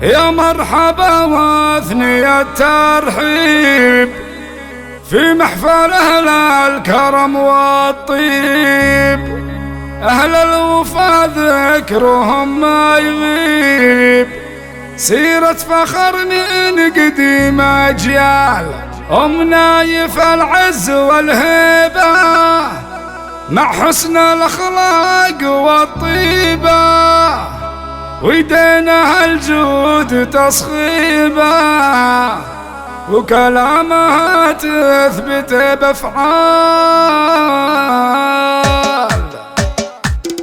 يا مرحبا واثني الترحيب في محفل أهل الكرم والطيب، أهل الوفا ذكرهم ما يغيب، سيرة فخر من قديم أجيال، أم نايف العز والهيبة مع حسن الأخلاق والطيبة، ويدينها الجود تصخيبه، وكلامها تثبت بأفعال.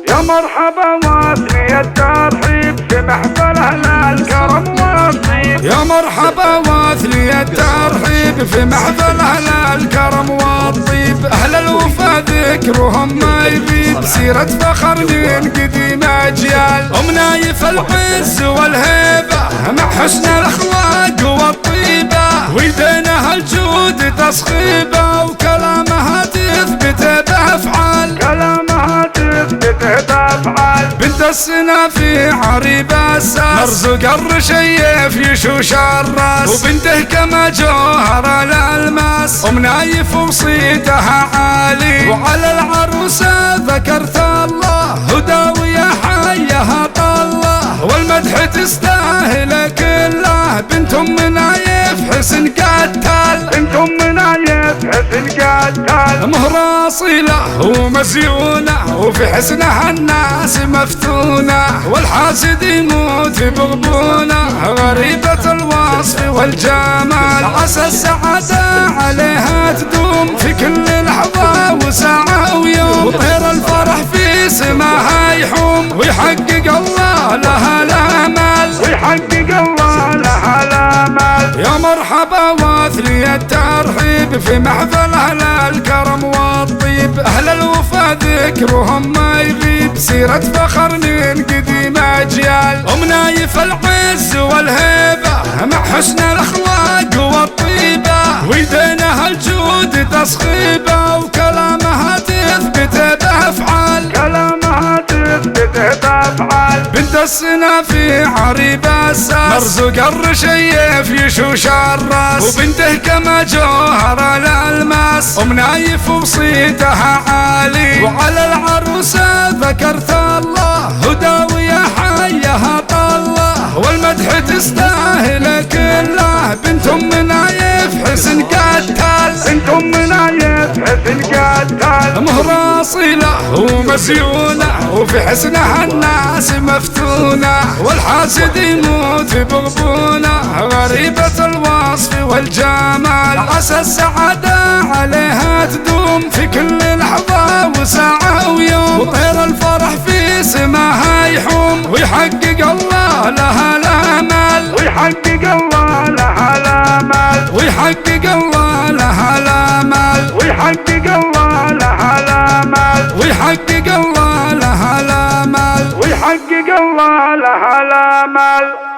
يا مرحبا واثني الترحيب في محفل أهل الكرم والطيب، يا مرحبا واثني الترحيب في محفل أهل الكرم والطيب، أهل الوفا ذكرهم ما يغيب، سيرة فخر من قديم أجيال، أم نايف العز والهيبة مع حسن الأخلاق والطيبة، ويدينها الجود تصخيبه، وكلامها تثبت بأفعال، كلامها تثبت بأفعال. بنت السنا في عريب الساس، مرزق الرشيف يشوش الراس، وبنته كما جوهر الألماس، أم نايف وصيتها عالي، وعلى العروسة ذكرت الله، وداوية حيها طله، والمدح تستاهل كله، بنت أم نايف حسن قتال، بنت أم نايف حسن قتال، مهرة أصيلة ومزيونة، وفي حسنها الناس مفتونة، والحاسد يموت بغبونة، غريبة الوصف والجمال، عسى السعادة عليها تدوم في كل لحظة وساعة ويوم، وطير الفرح في سماها يحوم، ويحقق الله لها الآمال، ويحقق الله لها الآمال. يا مرحبا واثني الترحيب في محفل أهل الكرم والطيب، أهل الوفا ذكرهم ما يغيب، سيرة فخر من قديم أجيال، أم نايف العز والهيبة مع حسن الأخلاق والطيبة، ويدينها الجود تصخيبه، وكلامها تثبت بأفعال، كلامها تثبت بأفعال. بنت السنا في عريب الساس، مرزق الرشيف يشوش الراس، وبنته كما جوهر الألماس، أم نايف وصيتها عالي، وعلى العروسة ذكرت الله، وداوية حيها طله، والمدح تستاهل كله، بنت أم نايف حسن قتال، بنت أم نايف حسن قتال، مهرة أصيلة ومزيونة، وفي حسنها الناس مفتونة، والحاسد يموت بغبونة، غريبة الوصف والجمال، عسى السعادة عليها تدوم في كل لحظة وساعة ويوم، وطير الفرح في سماها يحوم، ويحقق الله لها الآمال، ويحقق الله لها الآمال، ويحقق الله لها الآمال، ويحقق الله لها الآمال، ويحقق الله لها الآمال، ويحقق الله لها الآمال.